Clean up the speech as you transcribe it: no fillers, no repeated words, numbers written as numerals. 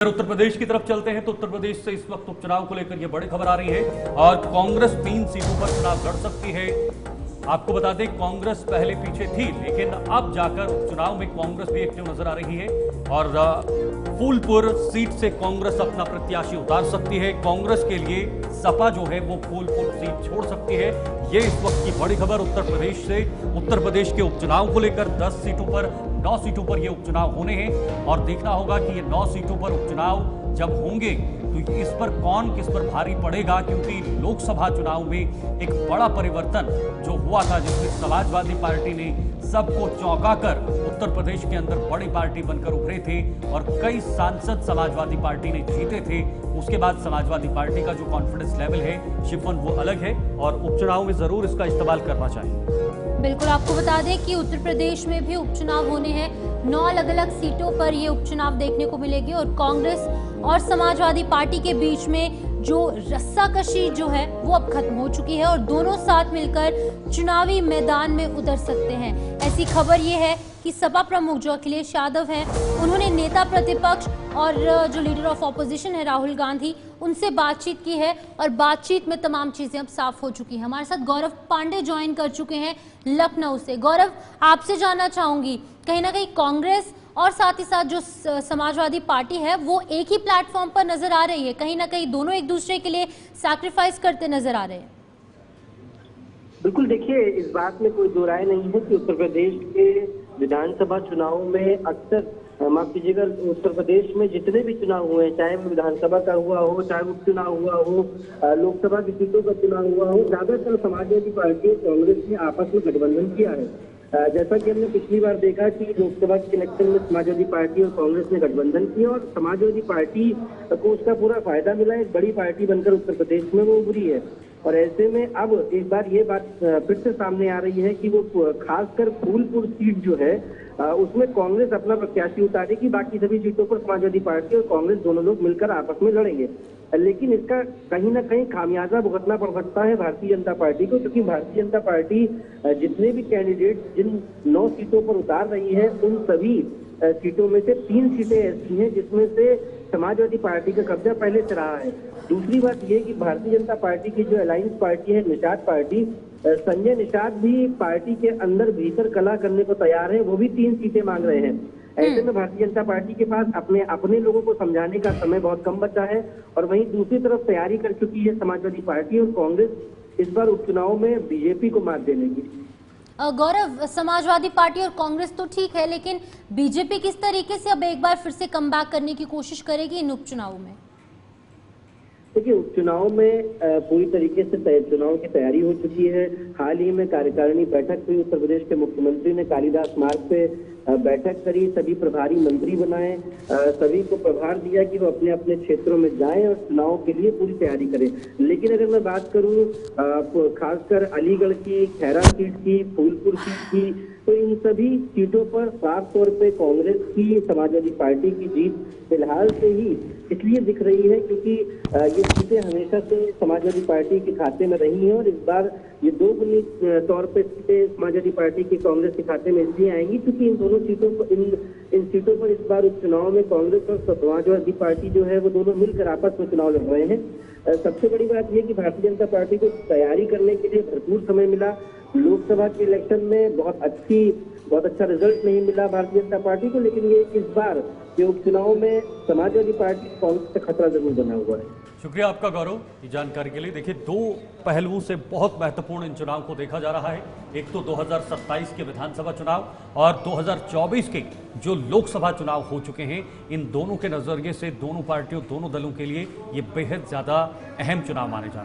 उत्तर प्रदेश की तरफ चलते हैं तो उत्तर प्रदेश से इस वक्त उपचुनाव को लेकर यह बड़ी खबर आ रही है और कांग्रेस 3 सीटों पर चुनाव लड़ सकती है। आपको बता दें कांग्रेस पहले पीछे थी, लेकिन अब जाकर उपचुनाव में कांग्रेस भी एक्टिव नजर आ रही है और फूलपुर सीट से कांग्रेस अपना प्रत्याशी उतार सकती है। कांग्रेस के लिए सपा जो है वो फूलपुर सीट छोड़ सकती है। ये इस वक्त की बड़ी खबर उत्तर प्रदेश से। उत्तर प्रदेश के उपचुनाव को लेकर 9 सीटों पर ये उपचुनाव होने हैं और देखना होगा कि ये 9 सीटों पर उपचुनाव जब होंगे तो इस पर कौन किस पर भारी पड़ेगा, क्योंकि लोकसभा चुनाव में एक बड़ा परिवर्तन जो हुआ था जिसमें समाजवादी पार्टी ने सबको चौंकाकर उत्तर प्रदेश के अंदर बड़ी पार्टी बनकर उभरे थे और कई सांसद समाजवादी पार्टी ने जीते थे। उसके बाद समाजवादी पार्टी का जो कॉन्फिडेंस लेवल है शिफन वो अलग है और उपचुनाव में जरूर इसका इस्तेमाल करना चाहिए। बिल्कुल, आपको बता दें कि उत्तर प्रदेश में भी उपचुनाव होने हैं। 9 अलग-अलग सीटों पर ये उपचुनाव देखने को मिलेगी और कांग्रेस और समाजवादी पार्टी के बीच में जो रस्साकशी जो है वो अब खत्म हो चुकी है और दोनों साथ मिलकर चुनावी मैदान में उतर सकते हैं। ऐसी खबर ये है कि सपा प्रमुख जो अखिलेश यादव हैं, उन्होंने नेता प्रतिपक्ष और जो लीडर ऑफ ऑपोजिशन है राहुल गांधी, उनसे बातचीत की है और बातचीत में तमाम चीजें अब साफ हो चुकी हैं। हमारे साथ गौरव पांडे ज्वाइन कर चुके हैं लखनऊ से। गौरव, आपसे जानना चाहूंगी, कहीं ना कहीं कांग्रेस और साथ ही साथ जो समाजवादी पार्टी है वो एक ही प्लेटफॉर्म पर नजर आ रही है, कहीं ना कहीं दोनों एक दूसरे के लिए सैक्रिफाइस करते नजर आ रहे हैं। बिल्कुल, देखिए इस बात में कोई दो राय नहीं है कि उत्तर प्रदेश के विधानसभा चुनाव में अक्सर, माफ कीजिएगा, उत्तर प्रदेश में जितने भी चुनाव हुए हैं, चाहे वो विधानसभा का हुआ हो, चाहे उपचुनाव हुआ हो, लोकसभा की सीटों का चुनाव हुआ हो, ज्यादातर समाजवादी पार्टी और कांग्रेस ने आपस में गठबंधन किया है। जैसा कि हमने पिछली बार देखा कि लोकसभा के इलेक्शन में समाजवादी पार्टी और कांग्रेस ने गठबंधन किया और समाजवादी पार्टी को उसका पूरा फायदा मिला। एक बड़ी पार्टी बनकर उत्तर प्रदेश में वो उभरी है और ऐसे में अब एक बार ये बात फिर से सामने आ रही है कि वो खासकर फूलपुर सीट जो है उसमें कांग्रेस अपना प्रत्याशी उतारेगी। बाकी सभी सीटों पर समाजवादी पार्टी और कांग्रेस दोनों लोग मिलकर आपस में लड़ेंगे, लेकिन इसका कहीं ना कहीं खामियाजा भुगतना पड़ सकता है भारतीय जनता पार्टी को, क्योंकि भारतीय जनता पार्टी जितने भी कैंडिडेट जिन 9 सीटों पर उतार रही है उन सभी सीटों में से 3 सीटें ऐसी हैं जिसमें से समाजवादी पार्टी का कब्जा पहले से रहा है। दूसरी बात यह कि भारतीय जनता पार्टी की जो अलायंस पार्टी है निषाद पार्टी, संजय निषाद भी पार्टी के अंदर भीतर कला करने को तैयार है, वो भी 3 सीटें मांग रहे हैं। ऐसे में भारतीय जनता पार्टी के पास अपने लोगों को समझाने का समय बहुत कम बचा है और वहीं दूसरी तरफ तैयारी कर चुकी है समाजवादी पार्टी और कांग्रेस इस बार उपचुनाव में बीजेपी को मात देने की। गौरव, समाजवादी पार्टी और कांग्रेस तो ठीक है, लेकिन बीजेपी किस तरीके से अब एक बार फिर से कमबैक करने की कोशिश करेगी इन उपचुनावों में? देखिए, उपचुनाव में पूरी तरीके से चुनाव की तैयारी हो चुकी है। हाल ही में कार्यकारिणी बैठक हुई, उत्तर प्रदेश के मुख्यमंत्री ने कालिदास मार्ग पे बैठक करी, सभी प्रभारी मंत्री बनाए, सभी को प्रभार दिया कि वो अपने अपने क्षेत्रों में जाएं और चुनाव के लिए पूरी तैयारी करें। लेकिन अगर मैं बात करूं खासकर अलीगढ़ की, खैरा सीट की, फूलपुर सीट की, तो इन सभी सीटों पर साफ तौर पे कांग्रेस की, समाजवादी पार्टी की जीत फिलहाल से ही इसलिए दिख रही है क्योंकि ये सीटें हमेशा से समाजवादी पार्टी के खाते में रही हैं और इस बार ये दोगुनी तौर पे सीटें समाजवादी पार्टी की कांग्रेस के खाते में इसलिए आएंगी क्योंकि इन दोनों सीटों पर इन सीटों पर इस बार उपचुनाव में कांग्रेस और समाजवादी पार्टी जो है वो दोनों मिलकर आपस में चुनाव लड़ रहे हैं। सबसे बड़ी बात यह कि भारतीय जनता पार्टी को तैयारी करने के लिए भरपूर समय मिला। लोकसभा के इलेक्शन में बहुत अच्छा रिजल्ट नहीं मिला भारतीय जनता पार्टी को, लेकिन ये इस बार के उपचुनाव में समाजवादी पार्टी कांग्रेस से खतरा जरूर बना हुआ है। शुक्रिया आपका गौरव ये जानकारी के लिए। देखिए, 2 पहलुओं से बहुत महत्वपूर्ण इन चुनाव को देखा जा रहा है। एक तो 2027 के विधानसभा चुनाव और 2024 के जो लोकसभा चुनाव हो चुके हैं, इन दोनों के नजरिए से दोनों पार्टियों, दोनों दलों के लिए ये बेहद ज्यादा अहम चुनाव माने जा रहे हैं।